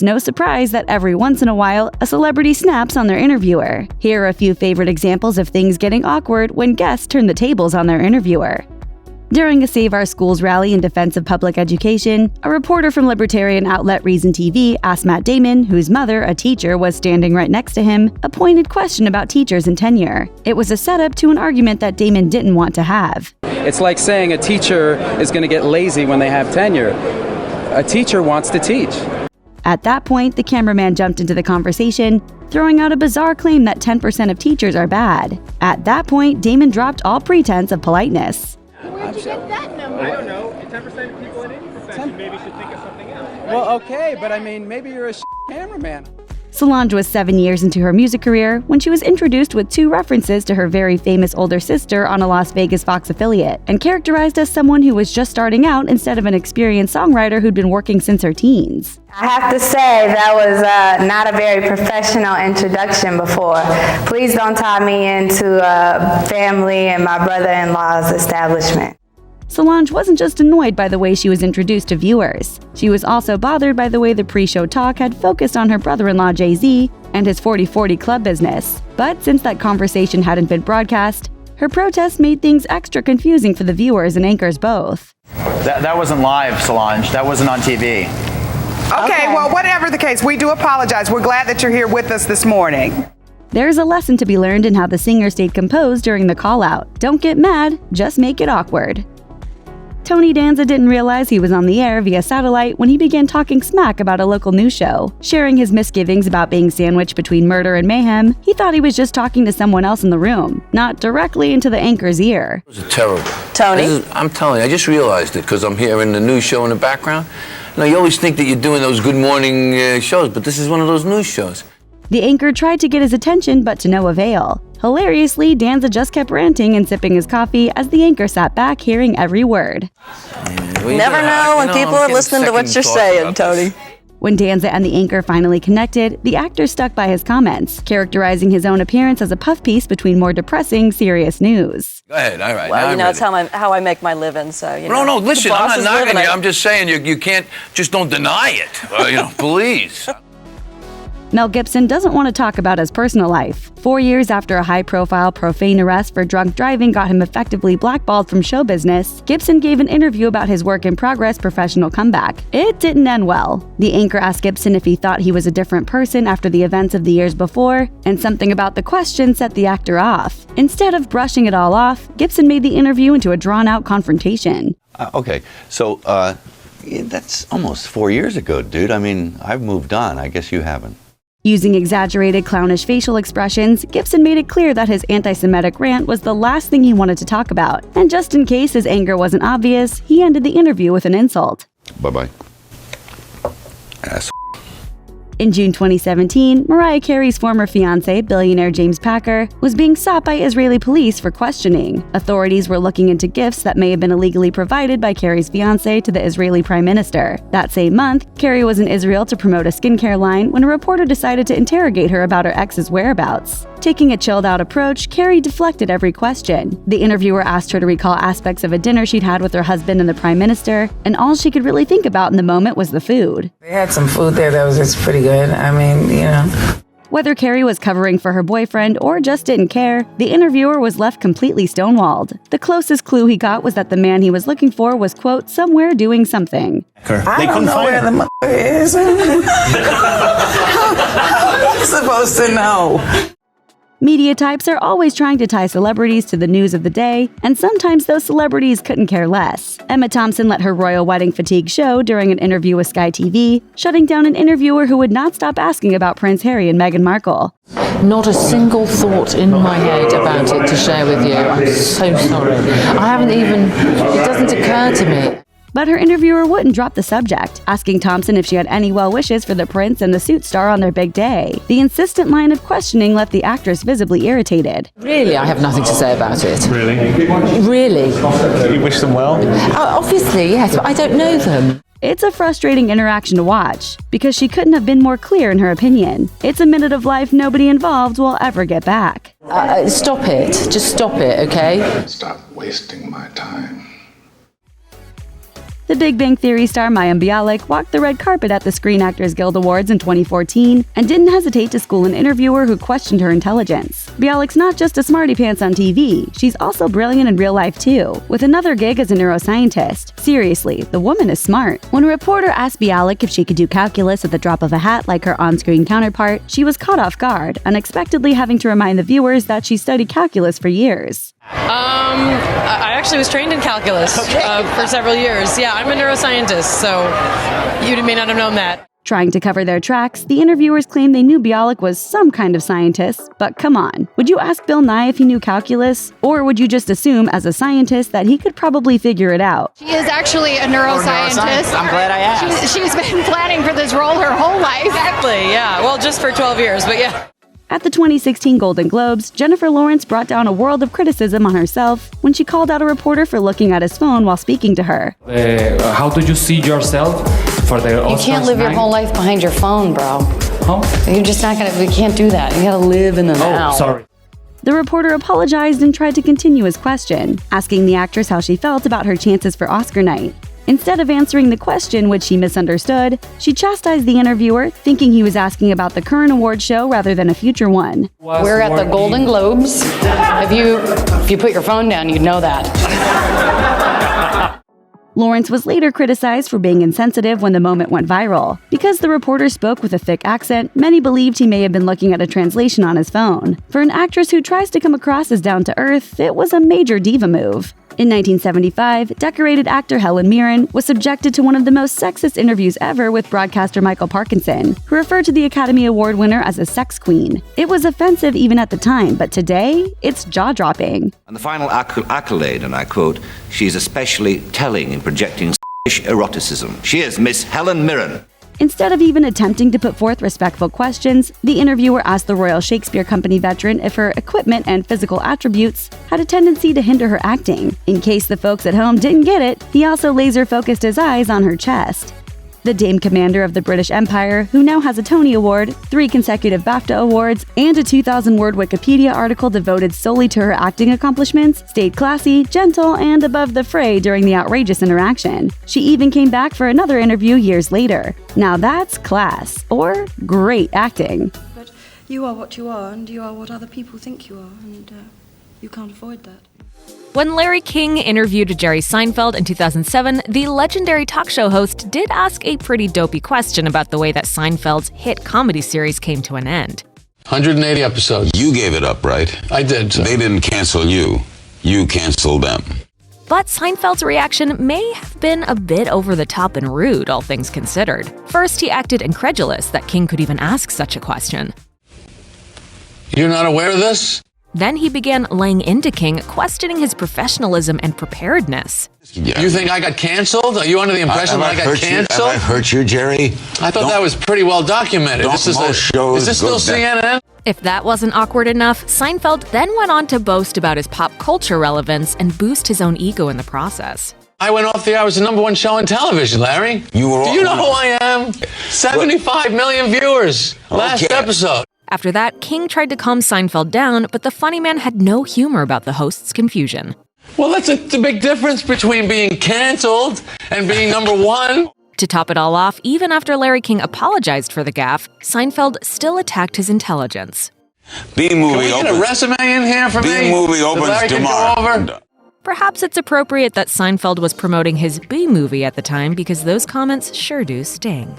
It's no surprise that every once in a while, a celebrity snaps on their interviewer. Here are a few favorite examples of things getting awkward when guests turn the tables on their interviewer. During a Save Our Schools rally in defense of public education, a reporter from libertarian outlet Reason TV asked Matt Damon, whose mother, a teacher, was standing right next to him, a pointed question about teachers and tenure. It was a setup to an argument that Damon didn't want to have. It's like saying a teacher is going to get lazy when they have tenure. A teacher wants to teach. At that point, the cameraman jumped into the conversation, throwing out a bizarre claim that 10% of teachers are bad. At that point, Damon dropped all pretense of politeness. Where'd you get that number? I don't know. 10% of people in any profession maybe should think of something else. Right? Well, okay, but I mean, maybe you're a cameraman. Solange was 7 years into her music career when she was introduced with 2 references to her very famous older sister on a Las Vegas Fox affiliate, and characterized as someone who was just starting out instead of an experienced songwriter who'd been working since her teens. I have to say that was not a very professional introduction before. Please don't tie me into family and my brother-in-law's establishment. Solange wasn't just annoyed by the way she was introduced to viewers. She was also bothered by the way the pre-show talk had focused on her brother-in-law Jay-Z and his 40/40 club business. But since that conversation hadn't been broadcast, her protest made things extra confusing for the viewers and anchors both. That wasn't live, Solange. That wasn't on TV. Okay, well, whatever the case, we do apologize. We're glad that you're here with us this morning. There's a lesson to be learned in how the singer stayed composed during the call-out. Don't get mad, just make it awkward. Tony Danza didn't realize he was on the air via satellite when he began talking smack about a local news show. Sharing his misgivings about being sandwiched between murder and mayhem, he thought he was just talking to someone else in the room, not directly into the anchor's ear. It was terrible. Tony? I'm telling you, I just realized it because I'm hearing the news show in the background. Now, you always think that you're doing those good morning shows, but this is one of those news shows. The anchor tried to get his attention, but to no avail. Hilariously, Danza just kept ranting and sipping his coffee as the anchor sat back hearing every word. Never know when people are listening to what you're saying, Tony. When Danza and the anchor finally connected, the actor stuck by his comments, characterizing his own appearance as a puff piece between more depressing, serious news. Go ahead, all right. Well, you know, it's how I make my living, so, you know. No, listen, I'm not knocking you. living. I'm just saying you can't, just don't deny it. Please. Mel Gibson doesn't want to talk about his personal life. 4 years after a high-profile, profane arrest for drunk driving got him effectively blackballed from show business, Gibson gave an interview about his work-in-progress professional comeback. It didn't end well. The anchor asked Gibson if he thought he was a different person after the events of the years before, and something about the question set the actor off. Instead of brushing it all off, Gibson made the interview into a drawn-out confrontation. Okay, so that's almost 4 years ago, dude. I mean, I've moved on. I guess you haven't. Using exaggerated, clownish facial expressions, Gibson made it clear that his anti-Semitic rant was the last thing he wanted to talk about. And just in case his anger wasn't obvious, he ended the interview with an insult. Bye-bye. Ass. In June 2017, Mariah Carey's former fiancé, billionaire James Packer, was being sought by Israeli police for questioning. Authorities were looking into gifts that may have been illegally provided by Carey's fiancé to the Israeli Prime Minister. That same month, Carey was in Israel to promote a skincare line when a reporter decided to interrogate her about her ex's whereabouts. Taking a chilled-out approach, Carey deflected every question. The interviewer asked her to recall aspects of a dinner she'd had with her husband and the Prime Minister, and all she could really think about in the moment was the food. They had some food there that was just pretty good. I mean, you know. Whether Carey was covering for her boyfriend or just didn't care, the interviewer was left completely stonewalled. The closest clue he got was that the man he was looking for was, quote, somewhere doing something. I don't know where the is. How am I supposed to know? Media types are always trying to tie celebrities to the news of the day, and sometimes those celebrities couldn't care less. Emma Thompson let her royal wedding fatigue show during an interview with Sky TV, shutting down an interviewer who would not stop asking about Prince Harry and Meghan Markle. Not a single thought in my head about it to share with you. I'm so sorry. It doesn't occur to me. But her interviewer wouldn't drop the subject, asking Thompson if she had any well wishes for the prince and the suit star on their big day. The insistent line of questioning left the actress visibly irritated. Really, I have nothing to say about it. Really? Really. You wish them well? Obviously, yes, but I don't know them. It's a frustrating interaction to watch, because she couldn't have been more clear in her opinion. It's a minute of life nobody involved will ever get back. Stop it. Just stop it, okay? Stop wasting my time. The Big Bang Theory star Mayim Bialik walked the red carpet at the Screen Actors Guild Awards in 2014 and didn't hesitate to school an interviewer who questioned her intelligence. Bialik's not just a smarty pants on TV, she's also brilliant in real life too, with another gig as a neuroscientist. Seriously, the woman is smart. When a reporter asked Bialik if she could do calculus at the drop of a hat like her on-screen counterpart, she was caught off guard, unexpectedly having to remind the viewers that she studied calculus for years. I actually was trained in calculus for several years. Yeah, I'm a neuroscientist, so you may not have known that. Trying to cover their tracks, the interviewers claimed they knew Bialik was some kind of scientist, but come on, would you ask Bill Nye if he knew calculus? Or would you just assume, as a scientist, that he could probably figure it out? She is actually a neuroscientist. I'm glad I asked. She's been planning for this role her whole life. Exactly, yeah. Well, just for 12 years, but yeah. At the 2016 Golden Globes, Jennifer Lawrence brought down a world of criticism on herself when she called out a reporter for looking at his phone while speaking to her. How do you see yourself for the Oscars? You can't live your whole life behind your phone, bro. Huh? You're just not gonna, we can't do that. You gotta live in the now. Oh, sorry. The reporter apologized and tried to continue his question, asking the actress how she felt about her chances for Oscar night. Instead of answering the question, which she misunderstood, she chastised the interviewer, thinking he was asking about the current award show rather than a future one. We're at the Golden Globes. If you put your phone down, you'd know that. Lawrence was later criticized for being insensitive when the moment went viral. Because the reporter spoke with a thick accent, many believed he may have been looking at a translation on his phone. For an actress who tries to come across as down-to-earth, it was a major diva move. In 1975, decorated actor Helen Mirren was subjected to one of the most sexist interviews ever with broadcaster Michael Parkinson, who referred to the Academy Award winner as a sex queen. It was offensive even at the time, but today, it's jaw-dropping. And the final accolade, and I quote, "She's especially telling in projecting eroticism. She is Miss Helen Mirren." Instead of even attempting to put forth respectful questions, the interviewer asked the Royal Shakespeare Company veteran if her equipment and physical attributes had a tendency to hinder her acting. In case the folks at home didn't get it, he also laser-focused his eyes on her chest. The Dame Commander of the British Empire, who now has a Tony Award, 3 consecutive BAFTA awards, and a 2,000-word Wikipedia article devoted solely to her acting accomplishments, stayed classy, gentle, and above the fray during the outrageous interaction. She even came back for another interview years later. Now that's class, or great acting. But you are what you are, and you are what other people think you are, and you can't avoid that. When Larry King interviewed Jerry Seinfeld in 2007, the legendary talk show host did ask a pretty dopey question about the way that Seinfeld's hit comedy series came to an end. 180 episodes. You gave it up, right? I did. They didn't cancel you. You canceled them. But Seinfeld's reaction may have been a bit over the top and rude, all things considered. First, he acted incredulous that King could even ask such a question. You're not aware of this? Then he began laying into King, questioning his professionalism and preparedness. You think I got canceled? Are you under the impression that I got canceled? Have I hurt you, Jerry? I thought that was pretty well documented. Is this still CNN? If that wasn't awkward enough, Seinfeld then went on to boast about his pop culture relevance and boost his own ego in the process. I went off the air. I was the #1 show on television, Larry. Do you know who I am? 75 million viewers. Last episode. After that, King tried to calm Seinfeld down, but the funny man had no humor about the host's confusion. Well, that's the big difference between being canceled and being #1. To top it all off, even after Larry King apologized for the gaffe, Seinfeld still attacked his intelligence. B-movie opens. Can we get a resume in here for me? B-movie opens tomorrow. Perhaps it's appropriate that Seinfeld was promoting his B-movie at the time because those comments sure do sting.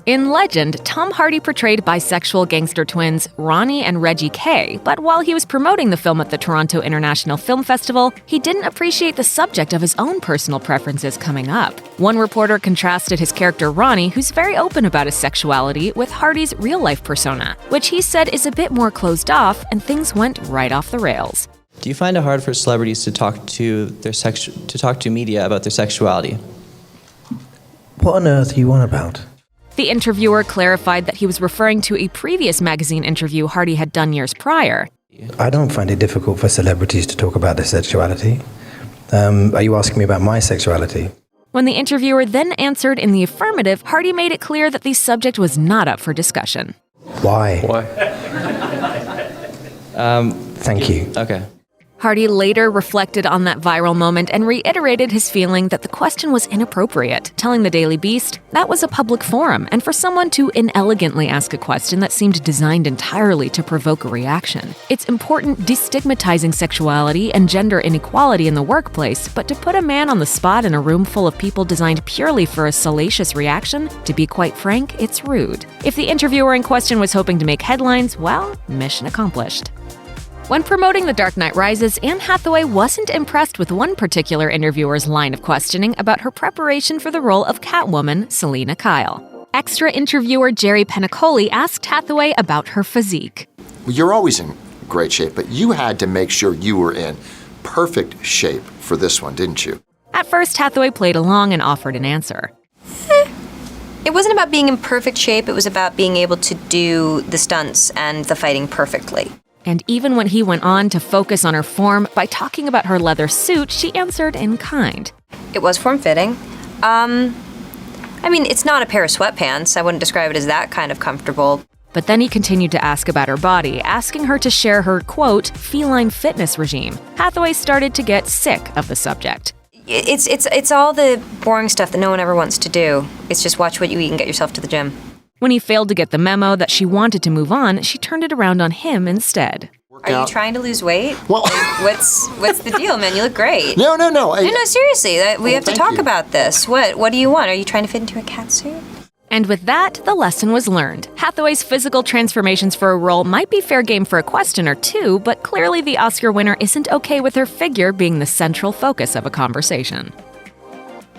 In Legend, Tom Hardy portrayed bisexual gangster twins Ronnie and Reggie Kay, but while he was promoting the film at the Toronto International Film Festival, he didn't appreciate the subject of his own personal preferences coming up. One reporter contrasted his character Ronnie, who's very open about his sexuality, with Hardy's real-life persona, which he said is a bit more closed off, and things went right off the rails. Do you find it hard for celebrities to talk to media about their sexuality? What on earth are you on about? The interviewer clarified that he was referring to a previous magazine interview Hardy had done years prior. I don't find it difficult for celebrities to talk about their sexuality. Are you asking me about my sexuality? When the interviewer then answered in the affirmative, Hardy made it clear that the subject was not up for discussion. Why? Why? Thank you. Okay. Hardy later reflected on that viral moment and reiterated his feeling that the question was inappropriate, telling the Daily Beast, "That was a public forum, and for someone to inelegantly ask a question that seemed designed entirely to provoke a reaction. It's important destigmatizing sexuality and gender inequality in the workplace, but to put a man on the spot in a room full of people designed purely for a salacious reaction, to be quite frank, it's rude." If the interviewer in question was hoping to make headlines, well, mission accomplished. When promoting The Dark Knight Rises, Anne Hathaway wasn't impressed with one particular interviewer's line of questioning about her preparation for the role of Catwoman, Selina Kyle. Extra interviewer Jerry Penacoli asked Hathaway about her physique. Well, you're always in great shape, but you had to make sure you were in perfect shape for this one, didn't you? At first, Hathaway played along and offered an answer. It wasn't about being in perfect shape, it was about being able to do the stunts and the fighting perfectly. And even when he went on to focus on her form by talking about her leather suit, she answered in kind. It was form-fitting. I mean, it's not a pair of sweatpants. I wouldn't describe it as that kind of comfortable. But then he continued to ask about her body, asking her to share her, quote, feline fitness regime. Hathaway started to get sick of the subject. It's all the boring stuff that no one ever wants to do. It's just watch what you eat and get yourself to the gym. When he failed to get the memo that she wanted to move on, she turned it around on him instead. Are you trying to lose weight? Well, what's the deal, man? You look great. No. No, seriously. We have to talk about this. What do you want? Are you trying to fit into a cat suit? And with that, the lesson was learned. Hathaway's physical transformations for a role might be fair game for a question or two, but clearly the Oscar winner isn't okay with her figure being the central focus of a conversation.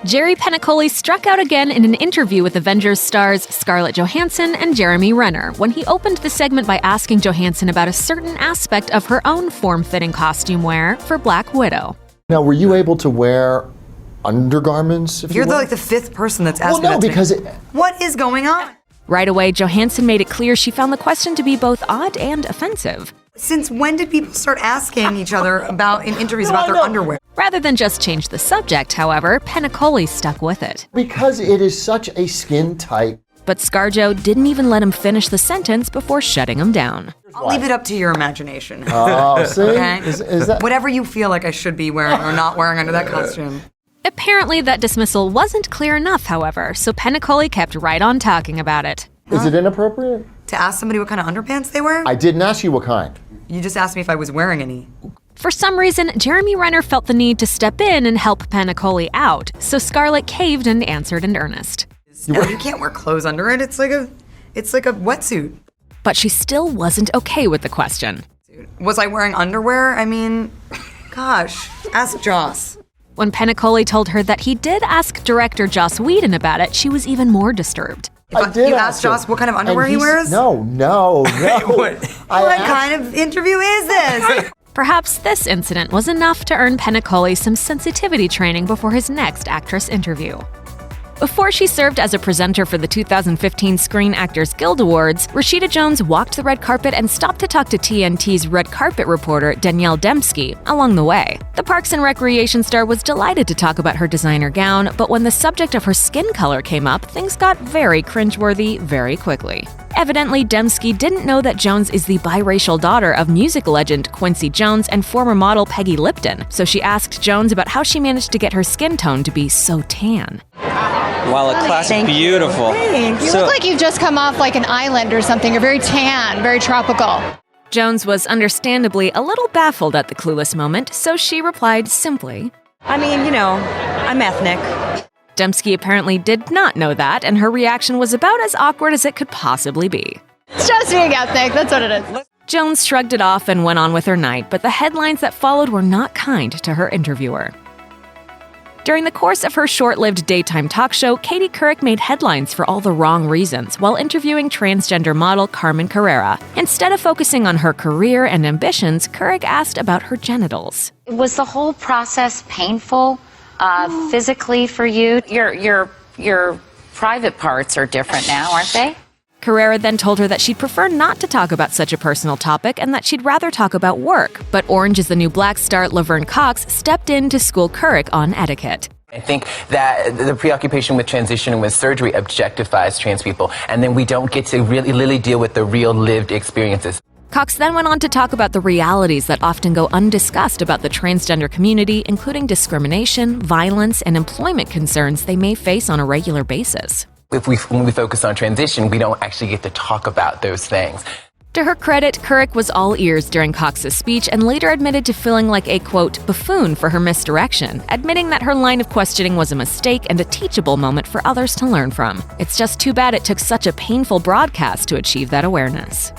Jerry Penacoli struck out again in an interview with Avengers stars Scarlett Johansson and Jeremy Renner when he opened the segment by asking Johansson about a certain aspect of her own form-fitting costume wear for Black Widow. Now, were you able to wear undergarments? You're like the fifth person that's asked me that. Well, no, because what is going on? Right away, Johansson made it clear she found the question to be both odd and offensive. Since when did people start asking each other in interviews about their underwear? Rather than just change the subject, however, Penacoli stuck with it. Because it is such a skin tight. But ScarJo didn't even let him finish the sentence before shutting him down. I'll leave it up to your imagination. Oh, see? Okay? Is that... Whatever you feel like I should be wearing or not wearing under that costume. Apparently, that dismissal wasn't clear enough, however, so Penacoli kept right on talking about it. Is it inappropriate? To ask somebody what kind of underpants they wear? I didn't ask you what kind. You just asked me if I was wearing any. For some reason, Jeremy Renner felt the need to step in and help Penacoli out, so Scarlett caved and answered in earnest. You can't wear clothes under it. It's like a wetsuit. But she still wasn't okay with the question. Was I wearing underwear? I mean, gosh, ask Joss. When Penacoli told her that he did ask director Joss Whedon about it, she was even more disturbed. You asked Joss what kind of underwear he wears? No. What kind of interview is this? Perhaps this incident was enough to earn Penacoli some sensitivity training before his next actress interview. Before she served as a presenter for the 2015 Screen Actors Guild Awards, Rashida Jones walked the red carpet and stopped to talk to TNT's red carpet reporter Danielle Dembski along the way. The Parks and Recreation star was delighted to talk about her designer gown, but when the subject of her skin color came up, things got very cringeworthy very quickly. Evidently, Dembski didn't know that Jones is the biracial daughter of music legend Quincy Jones and former model Peggy Lipton, so she asked Jones about how she managed to get her skin tone to be so tan. Wow, the classic, beautiful. You look like you've just come off like an island or something. You're very tan, very tropical. Jones was understandably a little baffled at the clueless moment, so she replied simply, I mean, I'm ethnic. Dembski apparently did not know that, and her reaction was about as awkward as it could possibly be. It's just being ethnic, that's what it is. Jones shrugged it off and went on with her night, but the headlines that followed were not kind to her interviewer. During the course of her short-lived daytime talk show, Katie Couric made headlines for all the wrong reasons while interviewing transgender model Carmen Carrera. Instead of focusing on her career and ambitions, Couric asked about her genitals. Was the whole process painful physically for you? Your private parts are different now, aren't they? Carrera then told her that she'd prefer not to talk about such a personal topic and that she'd rather talk about work. But Orange is the New Black star Laverne Cox stepped in to school Couric on etiquette. I think that the preoccupation with transition and with surgery objectifies trans people, and then we don't get to really deal with the real lived experiences. Cox then went on to talk about the realities that often go undiscussed about the transgender community, including discrimination, violence, and employment concerns they may face on a regular basis. When we focus on transition, we don't actually get to talk about those things. To her credit, Couric was all ears during Cox's speech and later admitted to feeling like a, quote, buffoon for her misdirection, admitting that her line of questioning was a mistake and a teachable moment for others to learn from. It's just too bad it took such a painful broadcast to achieve that awareness.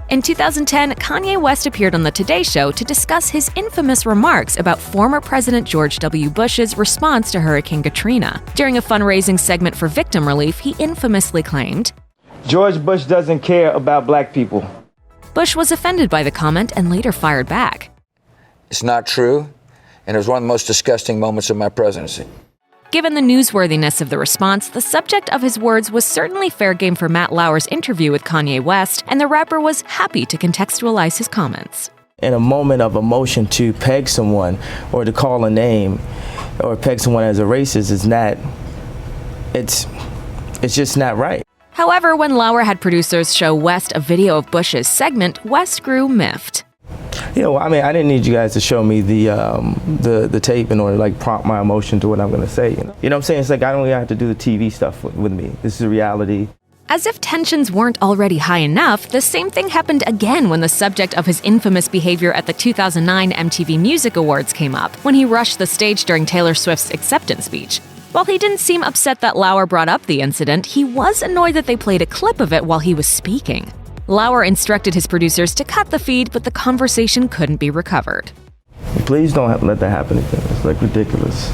In 2010, Kanye West appeared on The Today Show to discuss his infamous remarks about former President George W. Bush's response to Hurricane Katrina. During a fundraising segment for victim relief, he infamously claimed, "George Bush doesn't care about black people." Bush was offended by the comment and later fired back. "It's not true, and it was one of the most disgusting moments of my presidency." Given the newsworthiness of the response, the subject of his words was certainly fair game for Matt Lauer's interview with Kanye West, and the rapper was happy to contextualize his comments. In a moment of emotion, to peg someone or to call a name or peg someone as a racist is not, it's just not right. However, when Lauer had producers show West a video of Bush's segment, West grew miffed. You know, I mean, I didn't need you guys to show me the tape in order to like prompt my emotion to what I'm going to say. You know what I'm saying? It's like I don't even have to do the TV stuff with me. This is reality. As if tensions weren't already high enough, the same thing happened again when the subject of his infamous behavior at the 2009 MTV Music Awards came up, when he rushed the stage during Taylor Swift's acceptance speech. While he didn't seem upset that Lauer brought up the incident, he was annoyed that they played a clip of it while he was speaking. Lauer instructed his producers to cut the feed, but the conversation couldn't be recovered. Please don't let that happen again. It's like ridiculous.